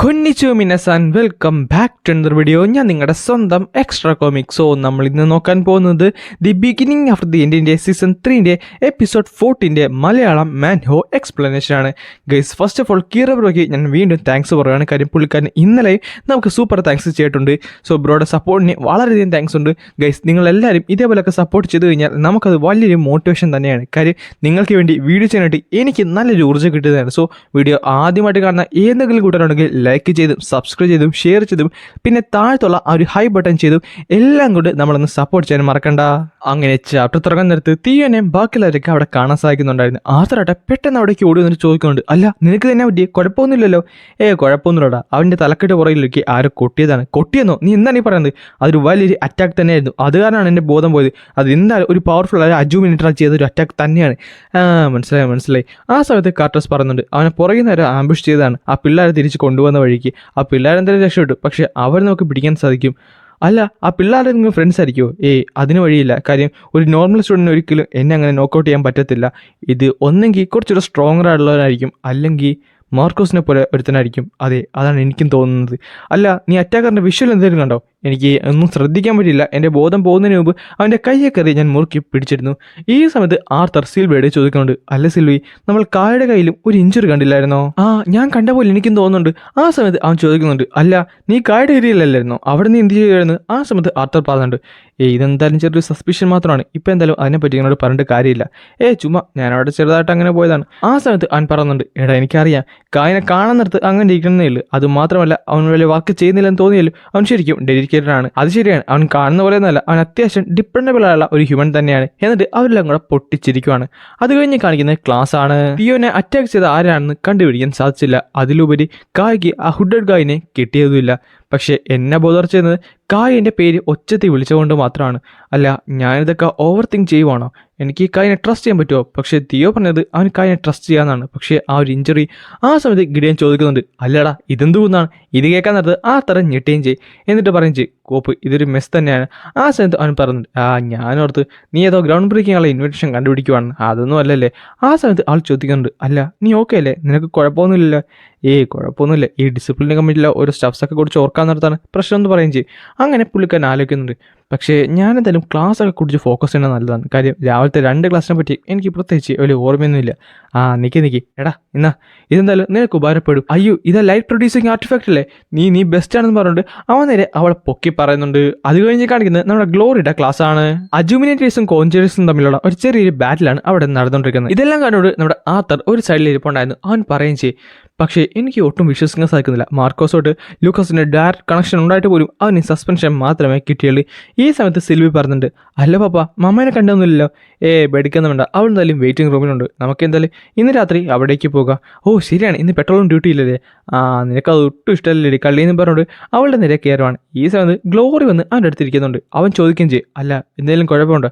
കൊന്നിച്ചു മിനസാൻ welcome back to another video. ഞാൻ നിങ്ങളുടെ സ്വന്തം എക്സ്ട്രാ കോമിക്സോ. നമ്മൾ ഇന്ന് നോക്കാൻ പോകുന്നത് ദി ബിഗിനിങ് ഓഫ് ദി എൻഡിൻ്റെ season 3 episode 14 Malayalam manhwa explanation ആണ്. ഗൈസ്, ഫസ്റ്റ് ഓഫ് ഓൾ കീറ ബ്രോയ്ക്ക് ഞാൻ വീണ്ടും താങ്ക്സ് പറയുകയാണ്. കാര്യം പുള്ളിക്കാരൻ ഇന്നലെ നമുക്ക് സൂപ്പർ താങ്ക്സ് ചെയ്തിട്ടുണ്ട്. സോ ബ്രോയുടെ സപ്പോർട്ടിന് വളരെയധികം താങ്ക്സ് ഉണ്ട്. ഗൈസ്, നിങ്ങളെല്ലാവരും ഇതേപോലെയൊക്കെ സപ്പോർട്ട് ചെയ്ത് കഴിഞ്ഞാൽ നമുക്കത് വലിയൊരു മോട്ടിവേഷൻ തന്നെയാണ്. കാര്യം നിങ്ങൾക്ക് വേണ്ടി വീഡിയോ ചെയ്യാനായിട്ട് എനിക്ക് നല്ലൊരു ഊർജ്ജം കിട്ടുന്നതാണ്. സോ വീഡിയോ ആദ്യമായിട്ട് കാണുന്ന ഏതെങ്കിലും കൂട്ടരുണ്ടെങ്കിൽ ലൈക്ക് ചെയ്തും സബ്സ്ക്രൈബ് ചെയ്തും ഷെയർ ചെയ്തും പിന്നെ താഴത്തുള്ള ആ ഒരു ഹൈ ബട്ടൺ ചെയ്തും എല്ലാം കൊണ്ട് നമ്മളൊന്ന് സപ്പോർട്ട് ചെയ്യാൻ മറക്കണ്ട. അങ്ങനെ ചാപ്റ്റർ തുടങ്ങാൻ നേരത്ത് തീയനെയും ബാക്കിയുള്ളവരൊക്കെ അവിടെ കാണാൻ സാധിക്കുന്നുണ്ടായിരുന്നു. ആർത്തറാട്ടെ പെട്ടെന്ന് അവിടേക്ക് ഓടി വന്നിട്ട് ചോദിക്കുന്നുണ്ട്, അല്ല നിനക്ക് തന്നെ പറ്റിയ കുഴപ്പമൊന്നുമില്ലല്ലോ? കുഴപ്പമൊന്നുമില്ലടാ, അവൻ്റെ തലക്കെട്ട് പുറകിലേക്ക് ആരോ കൊട്ടിയതാണ്. കൊട്ടിയെന്നോ? നീ എന്താണ് ഈ പറയുന്നത്? അതൊരു വലിയൊരു അറ്റാക്ക് തന്നെയായിരുന്നു. അത് കാരണമാണ് എൻ്റെ ബോധം പോയത്. അത് എന്തായാലും ഒരു പവർഫുൾ ആയ അജുമിനിട്ര ചെയ്തൊരു അറ്റാക്ക് തന്നെയാണ്. മനസ്സിലായി. ആ സമയത്ത് കാർട്ടസ് പറയുന്നുണ്ട്, അവനെ പുറകെ നേരം ആംബുഷ് ചെയ്താണ്. ആ പിള്ളേരെ തിരിച്ച് കൊണ്ടുവന്ന വഴിക്ക് ആ പിള്ളേരെന്തായാലും രക്ഷപ്പെട്ടു. പക്ഷെ അവർ നമുക്ക് പിടിക്കാൻ സാധിക്കും. അല്ല, ആ പിള്ളേരുടെ നിങ്ങൾ ഫ്രണ്ട്സ് ആയിരിക്കുമോ? അതിന് വഴിയില്ല. കാര്യം ഒരു നോർമൽ സ്റ്റുഡൻറ്റിന് ഒരിക്കലും എന്നെ അങ്ങനെ നോക്കൗട്ട് ചെയ്യാൻ പറ്റത്തില്ല. ഇത് ഒന്നെങ്കിൽ കുറച്ചുകൂടെ സ്ട്രോങ്ങർ ആയിട്ടുള്ളവരായിരിക്കും, അല്ലെങ്കിൽ മാർക്കോസിനെ പോലെ ഒരുത്തനായിരിക്കും. അതെ, അതാണ് എനിക്കും തോന്നുന്നത്. അല്ല, നീ അറ്റാക്കറിൻ്റെ വിഷ്വൽ എന്തെങ്കിലും കണ്ടോ? എനിക്ക് ഒന്നും ശ്രദ്ധിക്കാൻ പറ്റില്ല. എൻ്റെ ബോധം പോകുന്നതിന് മുമ്പ് അവൻ്റെ കയ്യെ കയറി ഞാൻ മുറുക്കി പിടിച്ചിരുന്നു. ഈ സമയത്ത് ആർത്തർ സിൽവയോട് ചോദിക്കുന്നുണ്ട്, അല്ല സിൽവി, നമ്മൾ കായുടെ കയ്യിലും ഒരു ഇഞ്ചുറി കണ്ടില്ലായിരുന്നോ? ഞാൻ കണ്ട പോലെ എനിക്കും തോന്നുന്നുണ്ട്. ആ സമയത്ത് അവൻ ചോദിക്കുന്നുണ്ട്, അല്ല നീ കായുടെ ഏരിയയിലല്ലായിരുന്നോ? അവിടെ നീ എന്ത് ചെയ്യുമായിരുന്നു? ആ സമയത്ത് ആർത്തർ പറയുന്നുണ്ട്, ഇതെന്തായാലും ചെറിയൊരു സസ്പിഷൻ മാത്രമാണ്. ഇപ്പം എന്തായാലും അതിനെപ്പറ്റി എന്നോട് പറഞ്ഞിട്ട് കാര്യമില്ല. ചുമ്മാ ഞാൻ അവിടെ ചെറുതായിട്ട് അങ്ങനെ പോയതാണ്. ആ സമയത്ത് അവൻ പറയുന്നുണ്ട്, എടാ എനിക്കറിയാം, കായനെ കാണാൻ നിർത്ത് അങ്ങനെ ഇരിക്കുന്നേ ഉള്ളൂ. അത് മാത്രമല്ല അവൻ വലിയ വർക്ക് ചെയ്യുന്നില്ലെന്ന് തോന്നിയല്ലോ, അവൻ ശരിക്കും ഡെഡിക്കേറ്റഡ് ആണ്. അത് ശരിയാണ്, അവൻ കാണുന്ന പോലെ ഒന്നല്ല, അവൻ അത്യാവശ്യം ഡിപ്പെൻഡബിൾ ആയുള്ള ഒരു ഹ്യൂമൻ തന്നെയാണ്. എന്നിട്ട് അവരെല്ലാം കൂടെ പൊട്ടിച്ചിരിക്കുവാണ്. അത് കഴിഞ്ഞ് കാണിക്കുന്നത് ക്ലാസ് ആണ്. തിയോനെ അറ്റാക്ക് ചെയ്ത ആരാണെന്ന് കണ്ടുപിടിക്കാൻ സാധിച്ചില്ല. അതിലുപരി കായ്ക്ക് ആ ഹുഡഡ് ഗായിനെ കിട്ടിയതുമില്ല. പക്ഷേ എന്നെ ബോധർ ചെയ്യുന്നത് കായ് എൻ്റെ പേര് ഒച്ചത്തിൽ വിളിച്ചുകൊണ്ട് മാത്രമാണ്. അല്ല, ഞാനിതൊക്കെ ഓവർ തിങ്ക് ചെയ്യുവാണോ? എനിക്ക് കായിനെ ട്രസ്റ്റ് ചെയ്യാൻ പറ്റുമോ? പക്ഷേ തിയോ പറഞ്ഞത് അവൻ കായിനെ ട്രസ്റ്റ് ചെയ്യാമെന്നാണ്. പക്ഷേ ആ ഒരു ഇഞ്ചുറി ആ സമയത്ത് ഗിഡിയൻ ചോദിക്കുന്നുണ്ട്, അല്ലടാ ഇതെന്തുകൊണ്ടാണ്? ഇത് കേൾക്കാൻ നേരത്ത് ആ തരം ഞെട്ടുകയും ചെയ്യും. എന്നിട്ട് പറയും ചെയ്യും, കോപ്പ് ഇതൊരു മെസ് തന്നെയാണ്. ആ സമയത്ത് അവൻ പറഞ്ഞിട്ട്, ഞാനോർത്ത് നീ ഏതോ ഗ്രൗണ്ട് ബ്രേക്കിംഗ് ഉള്ള ഇൻവെൻഷൻ കണ്ടുപിടിക്കുവാണ്. അതൊന്നും അല്ലല്ലേ? ആ സമയത്ത് ആൾ ചോദിക്കുന്നുണ്ട്, അല്ല നീ ഓക്കെ അല്ലേ? നിനക്ക് കുഴപ്പമൊന്നുമില്ലല്ലോ? കുഴപ്പമൊന്നുമില്ല. ഈ ഡിസിപ്ലിൻ കമ്മിറ്റിയിലെ ഓരോ സ്റ്റഫ്സൊക്കെ കുറിച്ച് ഓർക്കാൻ നടത്താണ് പ്രശ്നം എന്ന് പറയുകയും ചെയ്യും. അങ്ങനെ പുള്ളിക്കാരൻ ആലോചിക്കുന്നുണ്ട്, പക്ഷേ ഞാനെന്തായാലും ക്ലാസ്സൊക്കെ കുറിച്ച് ഫോക്കസ് ചെയ്യുന്നത് നല്ലതാണ്. കാര്യം രാവിലത്തെ 2 ക്ലാസ്സിനെ പറ്റി എനിക്ക് പ്രത്യേകിച്ച് വലിയ ഓർമ്മയൊന്നുമില്ല. നിൽക്കി എടാ, എന്നാ ഇതെന്തായാലും നിനക്ക് ഉപകാരപ്പെടും. അയ്യോ, ഇത് ലൈറ്റ് പ്രൊഡ്യൂസിങ് ആർട്ടിഫാക്റ്റ് അല്ലേ? നീ ബെസ്റ്റ് ആണെന്ന് പറഞ്ഞിട്ട് അവൻ നേരെ അവളെ പൊക്കി പറയുന്നുണ്ട്. അത് കഴിഞ്ഞ് കാണിക്കുന്നത് നമ്മുടെ ഗ്ലോറിയുടെ ക്ലാസ് ആണ്. അജുമിനേറ്റേഴ്സും കോഞ്ചേഴ്സും തമ്മിലുള്ള ഒരു ചെറിയൊരു ബാറ്റിലാണ് അവിടെ നടന്നുകൊണ്ടിരിക്കുന്നത്. ഇതെല്ലാം കണ്ടുകൊണ്ട് നമ്മുടെ ആർത്തർ ഒരു സൈഡിൽ ഇരിപ്പുണ്ടായിരുന്നു. അവൻ പറയുകയും ചെയ്യും, പക്ഷേ എനിക്ക് ഒട്ടും വിശ്വസിക്കാൻ സാധിക്കുന്നില്ല. മാർക്കോസോട്ട് ലൂക്കസിന് ഡയറക്റ്റ് കണക്ഷൻ ഉണ്ടായിട്ട് പോലും അവന് സസ്പെൻഷൻ മാത്രമേ കിട്ടിയുള്ളൂ. ഈ സമയത്ത് സിൽവി പറഞ്ഞിട്ടുണ്ട്, അല്ല പാപ്പ, മമ്മേനെ കണ്ടൊന്നുമില്ലല്ലോ? പേടിക്കുന്ന വേണ്ട, അവൾ എന്തായാലും വെയിറ്റിംഗ് റൂമിലുണ്ട്. നമുക്ക് എന്തായാലും ഇന്ന് രാത്രി അവിടേക്ക് പോകാം. ശരിയാണ്, ഇന്ന് പെട്രോളും ഡ്യൂട്ടി ഇല്ലല്ലേ? നിനക്കത് ഒട്ടും ഇഷ്ടമല്ലേ കള്ളിയെന്ന് പറഞ്ഞുകൊണ്ട് അവളുടെ നിര കയറുവാണ്. ഈ സമയത്ത് ഗ്ലോറി വന്ന് അവൻ്റെ അടുത്തിരിക്കുന്നുണ്ട്. അവൻ ചോദിക്കുകയും ചെയ്യും, അല്ല എന്തെങ്കിലും കുഴപ്പമുണ്ടോ?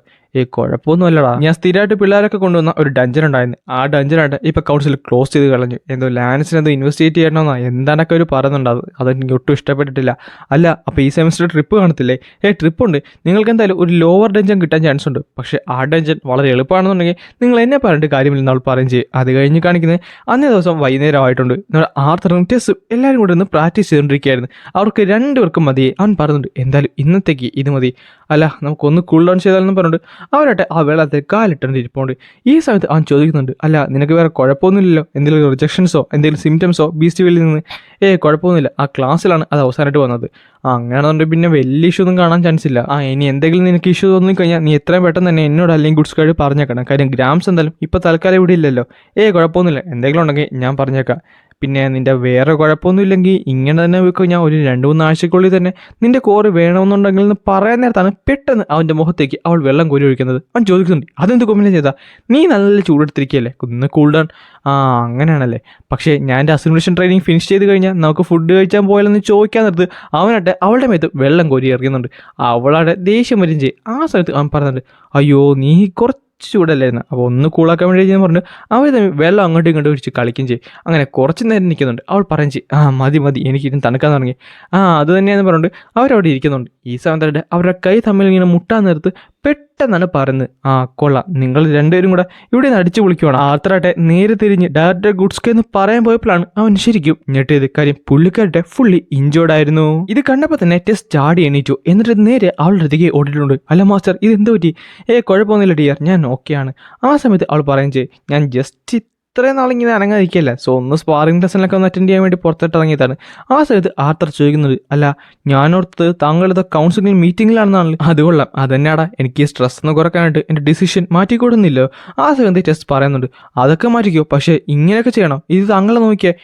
കുഴപ്പമൊന്നും അല്ലടാ, ഞാൻ സ്ഥിരമായിട്ട് പിള്ളേരൊക്കെ കൊണ്ടുവന്ന ഒരു ഡഞ്ചൻ ഉണ്ടായിരുന്നു. ആ ഡഞ്ചനായിട്ട് ഇപ്പം കൗൺസിൽ ക്ലോസ് ചെയ്ത് കളഞ്ഞു. എന്തോ ലാൻസിനെന്തോ ഇൻവെസ്റ്റിഗേറ്റ് ചെയ്യണമെന്നാ എന്താണൊക്കെ ഒരു പറയുന്നുണ്ട്. അതെനിക്ക് ഒട്ടും ഇഷ്ടപ്പെട്ടിട്ടില്ല. അല്ല, അപ്പോൾ ഈ സെമിസ്റ്റർ ട്രിപ്പ് കാണത്തില്ലേ? ട്രിപ്പുണ്ട്. നിങ്ങൾക്ക് എന്തായാലും ഒരു ലോവർ ഡഞ്ചൻ കിട്ടാൻ ചാൻസ് ഉണ്ട്. പക്ഷേ ആ ഡഞ്ചൻ വളരെ എളുപ്പമാണെന്നുണ്ടെങ്കിൽ നിങ്ങൾ എന്നെ പറഞ്ഞിട്ട് കാര്യമില്ലെന്ന് അവൾ പറയും ചെയ്യും. അത് കഴിഞ്ഞ് കാണിക്കുന്നത് അന്നേ ദിവസം വൈകുന്നേരമായിട്ടുണ്ട്. നമ്മുടെ ആർത്തറും ടെസ്സും എല്ലാവരും കൂടെ ഒന്ന് പ്രാക്ടീസ് ചെയ്തുകൊണ്ടിരിക്കുകയായിരുന്നു. അവർക്ക് 2 പേർക്കും മതിയെ. അവൻ പറയുന്നുണ്ട്, എന്തായാലും ഇന്നത്തേക്ക് ഇത് മതി. അല്ല, നമുക്കൊന്ന് കൂൾ ഡൗൺ ചെയ്താലെന്ന് പറഞ്ഞിട്ട് അവരായിട്ട് ആ വെള്ളത്തിൽ കാലിട്ടുണ്ട് ഇരിപ്പുണ്ട്. ഈ സമയത്ത് അവൻ ചോദിക്കുന്നുണ്ട്, അല്ല നിനക്ക് വേറെ കുഴപ്പമൊന്നുമില്ലല്ലോ? എന്തെങ്കിലും റിജക്ഷൻസോ എന്തെങ്കിലും സിംറ്റംസോ ബീസ്റ്റ് നിന്ന്? കുഴപ്പമൊന്നുമില്ല, ആ ക്ലാസ്സിലാണ് അത് അവസാനമായിട്ട് വന്നത്. അങ്ങനെയാണെന്നുണ്ടെങ്കിൽ പിന്നെ വലിയ ഇഷ്യൂ ഒന്നും കാണാൻ ചാൻസ് ഇല്ല. ഇനി എന്തെങ്കിലും നിനക്ക് ഇഷ്യൂ തോന്നിക്കഴിഞ്ഞാൽ നീ എത്രയും പെട്ടെന്ന് തന്നെ എന്നോട് അല്ലെങ്കിൽ ഗുഡ്സ് കാർഡ് പറഞ്ഞേക്കണം. കാര്യം ഗ്രാംസ് എന്തായാലും ഇപ്പോൾ തൽക്കാലം ഇവിടെ ഇല്ലല്ലോ. കുഴപ്പമൊന്നുമില്ല, എന്തെങ്കിലും ഉണ്ടെങ്കിൽ ഞാൻ പറഞ്ഞേക്കാം. പിന്നെ നിൻ്റെ വേറെ കുഴപ്പമൊന്നുമില്ലെങ്കിൽ ഇങ്ങനെ തന്നെ പോയിക്കോ, ഞാൻ ഒരു 2-3 ആഴ്ചക്കുള്ളിൽ തന്നെ നിൻ്റെ കോറ് വേണമെന്നുണ്ടെങ്കിൽ എന്ന് പറയാൻ നേരത്താണ് പെട്ടെന്ന് അവൻ്റെ മുഖത്തേക്ക് അവൾ വെള്ളം കോരി ഒഴിക്കുന്നത്. അവൻ ചോദിക്കുന്നുണ്ട്, അതെന്ത് കൊമ്പിനെ ചെയ്താ? നീ നല്ല ചൂടെടുത്തിരിക്കുകയല്ലേ, ഒന്ന് കൂൾ ഡൗൺ. അങ്ങനെയാണല്ലേ? പക്ഷേ ഞാൻ എൻ്റെ അസിമുലേഷൻ ട്രെയിനിങ് ഫിനിഷ് ചെയ്ത് കഴിഞ്ഞാൽ നമുക്ക് ഫുഡ് കഴിച്ചാൽ പോയാലെന്ന് ചോദിക്കാൻ നിർത്ത് അവനായിട്ട് അവളുടെ മേത്ത് വെള്ളം കോരി എറിയുന്നുണ്ട്. അവളവിടെ ദേഷ്യം വരും ചെയ്യും. ആ സമയത്ത് അവൻ പറയുന്നുണ്ട്, അയ്യോ നീ കുറച്ച് ചൂടല്ലായിരുന്നു, അപ്പോൾ ഒന്ന് കൂളാക്കാൻ വേണ്ടി ഞാൻ പറഞ്ഞു. അവർ തമ്മിൽ വെള്ളം അങ്ങോട്ടും ഇങ്ങോട്ടും ഒഴിച്ച് കളിക്കുകയും ചെയ്യും. അങ്ങനെ കുറച്ച് നേരം നിൽക്കുന്നുണ്ട്. അവൾ പറയും ചെയ്യും, മതി എനിക്കിരുന്ന് തണുക്കാൻ തുടങ്ങി. അത് തന്നെയാണെന്ന് പറഞ്ഞിട്ട് അവരവിടെ ഇരിക്കുന്നുണ്ട്. ഈ സമയത്തായിട്ട് അവരുടെ കൈ തമ്മിൽ ഇങ്ങനെ മുട്ടാൻ നേരത്ത് പെട്ടെന്നാണ് പറയുന്നത്, കൊള്ളാം, നിങ്ങൾ രണ്ടുപേരും കൂടെ ഇവിടെ നിന്ന് അടിച്ചു പൊളിക്കുവാണ്. ആർത്തറാട്ടെ നേരെ തിരിഞ്ഞ് ഡയറക്ടർ ഗുഡ്സ്കെ എന്ന് പറയാൻ പോയപ്പോഴാണ് അവൻ ശരിക്കും ഞെട്ടിയത്. കാര്യം പുള്ളിക്കാരുടെ ഫുള്ളി ഇഞ്ചോർഡ് ആയിരുന്നു. ഇത് കണ്ടപ്പോൾ തന്നെ ടെസ് ചാടി എണീറ്റു. എന്നിട്ട് നേരെ അവളുടെ അടുത്തേക്ക് ഓടിയിട്ടുണ്ട്. അല്ല മാസ്റ്റർ, ഇത് എന്ത് പറ്റി? കുഴപ്പമൊന്നുമില്ല ഡിയർ, ഞാൻ ഓക്കെയാണ്. ആ സമയത്ത് അവൾ പറയും ചെയ്യും, ഞാൻ ജസ്റ്റ് ഇത്രയും നാളിങ്ങനെ അനങ്ങാതിരിക്കല്ല, സോ ഒന്ന് സ്പാറിംഗ് ലെസണിലൊക്കെ ഒന്ന് അറ്റൻഡ് ചെയ്യാൻ വേണ്ടി പുറത്തിട്ട് ഇറങ്ങിയതാണ്. ആ സമയത്ത് ആർത്തർ ചോദിക്കുന്നത്, അല്ല ഞാനോർത്ത് താങ്കളുടെ കൗൺസിലിംഗ് മീറ്റിംഗിലാണെന്നാണല്ലോ. അത് കൊള്ളാം, അതന്നെയാടാ, എനിക്ക് സ്ട്രെസ് ഒന്ന് കുറയ്ക്കാനായിട്ട് എൻ്റെ ഡിസിഷൻ മാറ്റിക്കൊടുന്നില്ലോ. ആ സമയത്ത് ടെസ്റ്റ് പറയുന്നുണ്ട്, അതൊക്കെ മാറ്റിക്കോ, പക്ഷേ ഇങ്ങനെയൊക്കെ ചെയ്യണം, ഇത് താങ്കളെ നോക്കിയേ.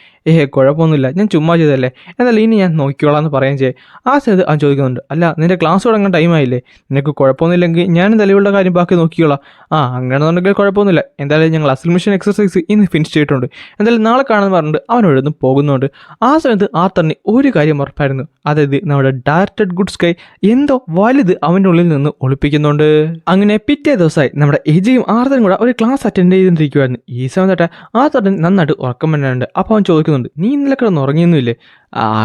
കുഴപ്പമൊന്നുമില്ല, ഞാൻ ചുമ്മാ ചെയ്തല്ലേ, എന്നാലും ഇനി ഞാൻ നോക്കിക്കോളാം എന്ന് പറയാൻ ചെയ്യേ. ആ സമയത്ത് അവൻ ചോദിക്കുന്നുണ്ട്, അല്ല നിന്റെ ക്ലാസ് തുടങ്ങാൻ ടൈമായില്ലേ, നിനക്ക് കുഴപ്പമൊന്നുമില്ലെങ്കിൽ ഞാൻ നിലവിലുള്ള കാര്യം ബാക്കി നോക്കിക്കോളാം. അങ്ങനെയാണെന്നുണ്ടെങ്കിൽ കുഴപ്പമൊന്നുമില്ല, എന്തായാലും ഞങ്ങൾ അസൽമിഷൻ എക്സസൈസ് ഇന്ന് ഫിനിഷ് ചെയ്തിട്ടുണ്ട്, എന്തായാലും നാളെ കാണുമെന്ന് പറഞ്ഞിട്ട് അവനോടൊന്നും പോകുന്നുണ്ട്. ആ സമയത്ത് ആർത്തറിന് ഒരു കാര്യം ഉറപ്പായിരുന്നു, അതായത് നമ്മുടെ ഡയറക്ടർ ഗുഡ്സ്കെ എന്തോ വലുത് അവൻ്റെ ഉള്ളിൽ നിന്ന് ഒളിപ്പിക്കുന്നുണ്ട്. അങ്ങനെ പിറ്റേ ദിവസമായി നമ്മുടെ എജിയും ആർത്തറും കൂടെ ഒരു ക്ലാസ് അറ്റൻഡ് ചെയ്തിരിക്കുമായിരുന്നു. ഈ സമയത്ത് ആർത്തറിന് നന്നായിട്ട് ഉറക്കം വരാനുണ്ട്. അപ്പോൾ അവൻ ചോദിക്കുന്നുണ്ട്, നീ ഇന്നലെ കിടന്ന് ഉറങ്ങിയൊന്നുമില്ലേ?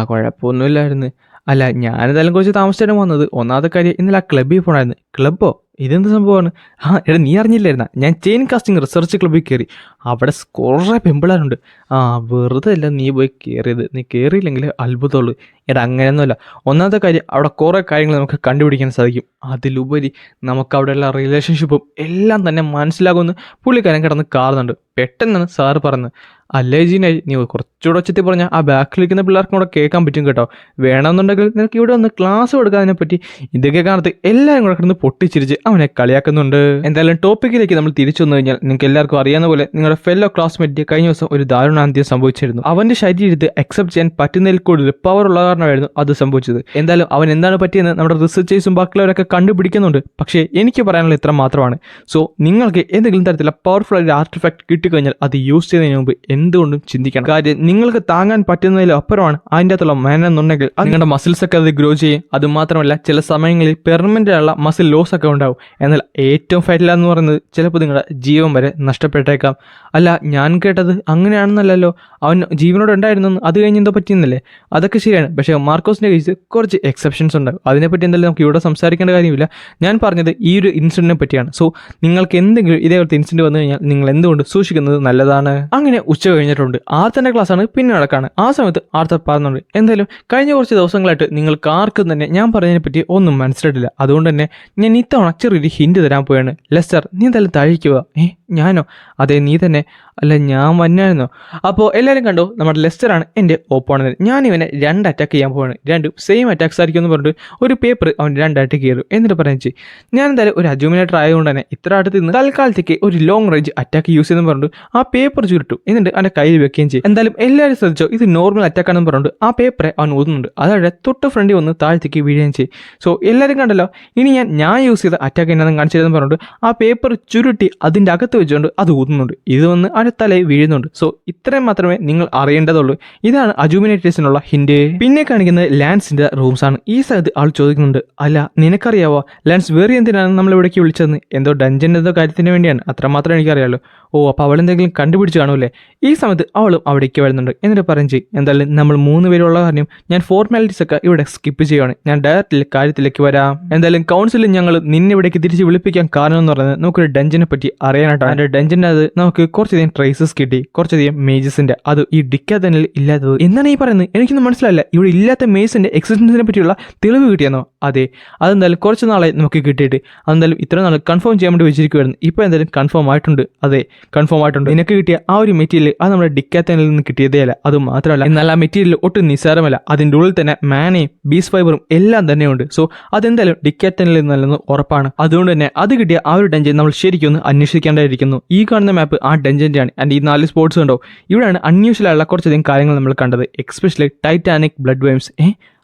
കുഴപ്പമൊന്നുമില്ലായിരുന്നു. അല്ല ഞാനെന്തായാലും കുറച്ച് താമസിച്ചാണ് വന്നത്. ഒന്നാമത്തെ കാര്യം ഇന്നലെ ആ ക്ലബ്ബിൽ പോകണമായിരുന്നു. ക്ലബ്ബോ? ഇതെന്ത് സംഭവമാണ്? നീ അറിഞ്ഞില്ലായിരുന്ന? ഞാൻ ചെയിൻ കാസ്റ്റിംഗ് റിസർച്ച് ക്ലബ്ബിൽ കയറി. അവിടെ കുറേ പെമ്പിളാരുണ്ട്. വെറുതെ അല്ല നീ പോയി കയറിയത്, നീ കയറിയില്ലെങ്കിൽ അത്ഭുതമുള്ളൂ. അങ്ങനെയൊന്നുമല്ല. ഒന്നാമത്തെ കാര്യം അവിടെ കുറേ കാര്യങ്ങൾ നമുക്ക് കണ്ടുപിടിക്കാൻ സാധിക്കും. അതിലുപരി നമുക്ക് അവിടെയുള്ള റിലേഷൻഷിപ്പും എല്ലാം തന്നെ മനസ്സിലാകുമെന്ന് പുള്ളിക്കാരൻ കിടന്ന് കാണുന്നുണ്ട്. പെട്ടെന്നാണ് സാറ് പറഞ്ഞത്, അല്ലേ ജീനായി, നീ കുറച്ചുകൂടെ ഒച്ചത്തിൽ പറഞ്ഞാൽ ആ ബാക്കിലിരിക്കുന്ന പിള്ളേർക്കും കൂടെ കേൾക്കാൻ പറ്റും കേട്ടോ. വേണമെന്നുണ്ടെങ്കിൽ നിനക്ക് ഇവിടെ ഒന്ന് ക്ലാസ് കൊടുക്കാതിനെ പറ്റി. ഇതൊക്കെ കാണത്ത് എല്ലാവരും കൂടെ കിടന്ന് പൊട്ടിച്ചിരിച്ച് അവനെ കളിയാക്കുന്നുണ്ട്. എന്തായാലും ടോപ്പിക്കിലേക്ക് നമ്മൾ തിരിച്ചു വന്നു കഴിഞ്ഞാൽ നിങ്ങൾക്ക് എല്ലാവർക്കും അറിയാവുന്ന പോലെ നിങ്ങളുടെ ഫെല്ലോ ക്ലാസ്മേറ്റ് കഴിഞ്ഞ ദിവസം ഒരു ദാരുണാന്ത്യം സംഭവിച്ചിരുന്നു. അവന്റെ ശരീരത്തെ അക്സെപ്റ്റ് ചെയ്യാൻ പറ്റുന്നതിൽ കൂടുതൽ പവർ ഉള്ള കാരണമായിരുന്നു അത് സംഭവിച്ചത്. എന്തായാലും അവൻ എന്താണ് പറ്റിയെന്ന് നമ്മുടെ റിസർച്ചേഴ്സും ബാക്കിയുള്ളവരൊക്കെ കണ്ടുപിടിക്കുന്നുണ്ട്. പക്ഷേ എനിക്ക് പറയാനുള്ള ഇത്ര മാത്രമാണ്. സോ നിങ്ങൾക്ക് എന്തെങ്കിലും തരത്തിലുള്ള പവർഫുൾ ആയ ആർട്ടിഫാക്ട് കിട്ടിക്കഴിഞ്ഞാൽ അത് യൂസ് ചെയ്യുന്നതിന് മുമ്പ് എന്തുകൊണ്ടും ചിന്തിക്കണം. കാര്യം നിങ്ങൾക്ക് താങ്ങാൻ പറ്റുന്നതിലും അപ്പുറമാണ് അതിൻ്റെ അകത്തുള്ള മേനെന്നുണ്ടെങ്കിൽ നിങ്ങളുടെ മസിൽസ് ഒക്കെ അത് ഗ്രോ ചെയ്യും. അത് മാത്രമല്ല ചില സമയങ്ങളിൽ പെർമനന്റ് ആയുള്ള മസിൽ ലോസ് ഒക്കെ ഉണ്ടാവും. എന്നാൽ ഏറ്റവും ഫൈറ്റില്ല എന്ന് പറയുന്നത് ചിലപ്പോൾ നിങ്ങളുടെ ജീവൻ വരെ നഷ്ടപ്പെട്ടേക്കാം. അല്ല ഞാൻ കേട്ടത് അങ്ങനെയാണെന്നല്ലോ, അവൻ ജീവനോട് ഉണ്ടായിരുന്നു, അത് കഴിഞ്ഞ് എന്തോ പറ്റിയെന്നല്ലേ? അതൊക്കെ ശരിയാണ്, പക്ഷേ മാർക്കോസിന്റെ കേസ് കുറച്ച് എക്സെപ്ഷൻസ് ഉണ്ടാകും. അതിനെപ്പറ്റി എന്തായാലും നമുക്ക് ഇവിടെ സംസാരിക്കേണ്ട കാര്യമില്ല. ഞാൻ പറഞ്ഞത് ഈ ഒരു ഇൻസിഡന്റിനെ പറ്റിയാണ്. സോ നിങ്ങൾക്ക് എന്തെങ്കിലും ഇതേപോലത്തെ ഇൻസിഡന്റ് വന്നു കഴിഞ്ഞാൽ നിങ്ങൾ എന്തുകൊണ്ട് സൂക്ഷിക്കുന്നത് നല്ലതാണ്. അങ്ങനെ ഉച്ച കഴിഞ്ഞിട്ടുണ്ട്. ആർത്തന്റെ ക്ലാസ്സാണ് പിന്നെ നടക്കാണ്. ആ സമയത്ത് ആർത്തർ പറഞ്ഞുണ്ട്, എന്തായാലും കഴിഞ്ഞ കുറച്ച് ദിവസങ്ങളായിട്ട് നിങ്ങൾക്ക് ആർക്കും തന്നെ ഞാൻ പറഞ്ഞതിനെ പറ്റി ഒന്നും മനസ്സിലായിട്ടില്ല. അതുകൊണ്ട് തന്നെ ഞാൻ ഇത്തവണ ചെറിയൊരു ഹിന്റ് തരാൻ പോയാണ്. ലെസ്റ്റർ, നീ എന്തായാലും താഴിക്കുക. ഞാനോ? അതെ നീ തന്നെ. അല്ല ഞാൻ വന്നായിരുന്നോ? അപ്പോൾ എല്ലാവരും കണ്ടോ, നമ്മുടെ ലെസ്റ്ററാണ് എൻ്റെ ഓപ്പോണന്റ്. ഞാൻ ഇവനെ 2 അറ്റാക്ക് ചെയ്യാൻ പോവാണ്. 2 സെയിം അറ്റാക്സ് ആയിരിക്കും എന്ന് പറഞ്ഞിട്ട് ഒരു പേപ്പർ അവൻ 2 അറ്റാക്ക് കയറും. എന്നിട്ട് പറഞ്ഞു, ഞാൻ എന്തായാലും ഒരു അജുമിനേറ്റർ ആയതുകൊണ്ട് തന്നെ ഇത്ര അടുത്ത് നിന്ന് തൽക്കാലത്തേക്ക് ഒരു ലോങ് റേഞ്ച് അറ്റാക്ക് യൂസ് ചെയ്യുന്നു പറഞ്ഞിട്ട് ആ പേപ്പർ ചുരുട്ടും. എന്നിട്ട് അവൻ്റെ കയ്യിൽ വെക്കുകയും ചെയ്യും. എന്തായാലും എല്ലാവരും ശ്രദ്ധിച്ചോ, ഇത് നോർമൽ അറ്റാക്ക് ആണെന്ന് പറഞ്ഞിട്ട് ആ പേപ്പറെ അവൻ ഊതുന്നുണ്ട്. അതായത് തൊട്ട് ഫ്രണ്ടിൽ വന്ന് താഴത്തേക്ക് വീഴുകയും ചെയ്യും. സോ എല്ലാവരും കണ്ടല്ലോ, ഇനി ഞാൻ യൂസ് ചെയ്ത അറ്റാക്ക് എന്നാന്ന് കാണിച്ചിരുന്നു പറഞ്ഞിട്ട് ആ പേപ്പർ ചുരുട്ടി അതിൻ്റെ അകത്ത് വെച്ചുകൊണ്ട് അത് ഊതുന്നുണ്ട്. ഇത് വന്ന് അവൻ്റെ തലയിൽ വീഴുന്നുണ്ട്. സോ ഇത്രയും മാത്രമേ നിങ്ങൾ അറിയേണ്ടതുള്ളൂ. ഇതാണ് അജുമിനേറ്റേഴ്സിനുള്ള ഹിന്റ്. പിന്നെ കാണിക്കുന്നത് ലാൻസിന്റെ റൂംസ് ആണ്. ഈ സ്ഥലത്ത് ആൾ ചോദിക്കുന്നുണ്ട്, അല്ല നിനക്കറിയാവോ ലാൻസ് വേറെ എന്തിനാണ് നമ്മൾ ഇവിടേക്ക് വിളിച്ചതെന്ന്? എന്തോ ഡഞ്ചൻ്റെ എന്തോ കാര്യത്തിന് വേണ്ടിയാണ്, അത്രമാത്രം എനിക്കറിയാലോ. അപ്പോൾ അവളെന്തെങ്കിലും കണ്ടുപിടിച്ച് കാണൂല്ലേ? ഈ സമയത്ത് അവളും അവിടേക്ക് വരുന്നുണ്ട്. എന്നിട്ട് പറയും ചെയ്യും, എന്തായാലും നമ്മൾ 3 പേരുള്ള കാര്യം ഞാൻ ഫോർമാലിറ്റീസ് ഒക്കെ ഇവിടെ സ്കിപ്പ് ചെയ്യുകയാണ്, ഞാൻ ഡയറക്റ്റ് കാര്യത്തിലേക്ക് വരാം. എന്തായാലും കൗൺസിലിൽ ഞങ്ങൾ നിന്നെ ഇവിടേക്ക് തിരിച്ച് വിളിപ്പിക്കാൻ കാരണം എന്ന് പറയുന്നത് നമുക്കൊരു ഡഞ്ചനെ പറ്റി അറിയാനായിട്ടാണ്. അതിന്റെ ഡഞ്ചൻ്റെ അത് നമുക്ക് കുറച്ചധികം ട്രേസസ് കിട്ടി, കുറച്ചധികം മേജസിന്റെ. അത് ഈ ഡിക്കാതനിൽ ഇല്ലാത്തത് എന്നാണ് ഈ പറയുന്നത്. എനിക്കൊന്നും മനസ്സിലായില്ല. ഇവിടെ ഇല്ലാത്ത മേസിന്റെ എക്സിസ്റ്റൻസിനെ പറ്റിയുള്ള തെളിവ് കിട്ടിയെന്നോ? അതെ, അതെന്തായാലും കുറച്ച് നാളെ നമുക്ക് കിട്ടിയിട്ട് അതെന്തായാലും ഇത്ര നാൾ കൺഫേം ചെയ്യാൻ വേണ്ടി വെച്ചിരിക്കുവായിരുന്നു. ഇപ്പോൾ എന്തായാലും കൺഫേം ആയിട്ടുണ്ട്. അതെ കൺഫേം ആയിട്ടുണ്ട്. നിനക്ക് കിട്ടിയ ആ ഒരു മെറ്റീരിയൽ അത് നമ്മുടെ ഡിക്കാത്തനിൽ നിന്ന് കിട്ടിയതേ അല്ല. അത് മാത്രമല്ല, എന്നാൽ ആ മെറ്റീരിയൽ ഒട്ടും നിസ്സാരമല്ല. അതിൻ്റെ ഉള്ളിൽ തന്നെ മാനയും ബീസ് ഫൈബറും എല്ലാം തന്നെയുണ്ട്. സോ അതെന്തായാലും ഡിക്കാത്തനിൽ നിന്നല്ലെന്ന് ഉറപ്പാണ്. അതുകൊണ്ട് തന്നെ അത് കിട്ടിയ ആ ഒരു ഡഞ്ചൻ നമ്മൾ ശരിക്കും ഒന്ന് അന്വേഷിക്കേണ്ടതായിരിക്കുന്നു. ഈ കാണുന്ന മാപ്പ് ആ ഡഞ്ചൻ്റെ ആണ്. ആൻഡ് ഈ 4 സ്പോട്സ് ഉണ്ടോ, ഇവിടെയാണ് അൺയൂഷ്വൽ ആയുള്ള കുറച്ചധികം കാര്യങ്ങൾ നമ്മൾ കണ്ടത്. Especially titanic blood veins.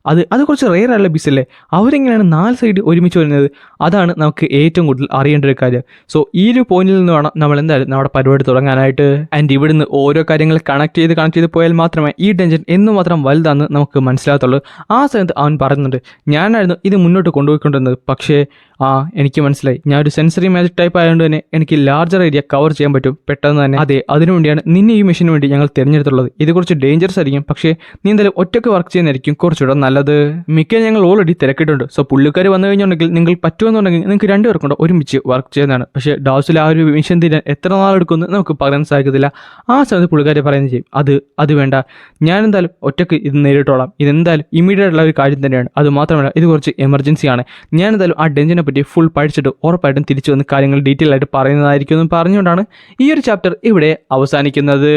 അത് കുറച്ച് റെയർ ആയുള്ള ബീസല്ലേ? അവരെങ്ങനെയാണ് 4 സൈഡ് ഒരുമിച്ച് വരുന്നത്? അതാണ് നമുക്ക് ഏറ്റവും കൂടുതൽ അറിയേണ്ട ഒരു കാര്യം. സോ ഈ ഒരു പോയിന്റിൽ നിന്ന് വേണം നമ്മൾ എന്തായാലും നമ്മുടെ പരിപാടി തുടങ്ങാനായിട്ട്. ആൻഡ് ഇവിടുന്ന് ഓരോ കാര്യങ്ങൾ കണക്ട് ചെയ്ത് പോയാൽ മാത്രമേ ഈ ഡഞ്ചൻ എന്നുമാത്രം വലുതാണെന്ന് നമുക്ക് മനസ്സിലാകത്തുള്ളൂ. ആ സമയത്ത് അവൻ പറയുന്നുണ്ട്, ഞാനായിരുന്നു ഇത് മുന്നോട്ട് കൊണ്ടുപോയിക്കൊണ്ടിരുന്നത്, പക്ഷേ ആ എനിക്ക് മനസ്സിലായി, ഞാൻ ഒരു സെൻസറി മാജിക് ടൈപ്പ് ആയതുകൊണ്ട് തന്നെ എനിക്ക് ലാർജർ ഏരിയ കവർ ചെയ്യാൻ പറ്റും പെട്ടെന്ന് തന്നെ. അതെ, അതിനുവേണ്ടിയാണ് നിന്നെ ഈ മിഷന് വേണ്ടി ഞങ്ങൾ തിരഞ്ഞെടുത്തുള്ളത്. ഇത് കുറച്ച് ഡേഞ്ചറസ് ആയിരിക്കും, പക്ഷേ നീ എന്തായാലും ഒറ്റയ്ക്ക് വർക്ക് ചെയ്യുന്നതായിരിക്കും കുറച്ചുകൂടെ നല്ലത്. മിക്ക ഞങ്ങൾ ഓൾറെഡി തിരക്കിയിട്ടുണ്ട്. സോ പുള്ളിക്കാർ വന്നു കഴിഞ്ഞുണ്ടെങ്കിൽ നിങ്ങൾ പറ്റുമെന്നുണ്ടെങ്കിൽ നിങ്ങൾക്ക് രണ്ടുപേർക്കും കൂടെ ഒരുമിച്ച് വർക്ക് ചെയ്യുന്നതാണ്. പക്ഷേ ഡാവ്സിൽ ആ ഒരു മിഷൻ തീരാൻ എത്ര നാളെടുക്കുമെന്ന് നമുക്ക് പറയാൻ സാധിക്കത്തില്ല. ആ സമയത്ത് പുള്ളിക്കാരെ പറയുന്നത് ചെയ്യും, അത് വേണ്ട, ഞാൻ എന്തായാലും ഒറ്റയ്ക്ക് ഇത് നേരിട്ടോളാം. ഇതെന്തായാലും ഇമീഡിയറ്റ് ഉള്ള ഒരു കാര്യം തന്നെയാണ്. അത് മാത്രമല്ല ഇത് കുറച്ച് എമർജൻസിയാണ്. ഞാൻ എന്തായാലും ആ ഡെഞ്ചിനെ പറ്റി ഫുൾ പഠിച്ചിട്ട് ഉറപ്പായിട്ടും തിരിച്ചു വന്ന് കാര്യങ്ങൾ ഡീറ്റെയിൽ ആയിട്ട് പറയുന്നതായിരിക്കും എന്ന് പറഞ്ഞുകൊണ്ടാണ് ഈ ഒരു ചാപ്റ്റർ ഇവിടെ അവസാനിക്കുന്നത്.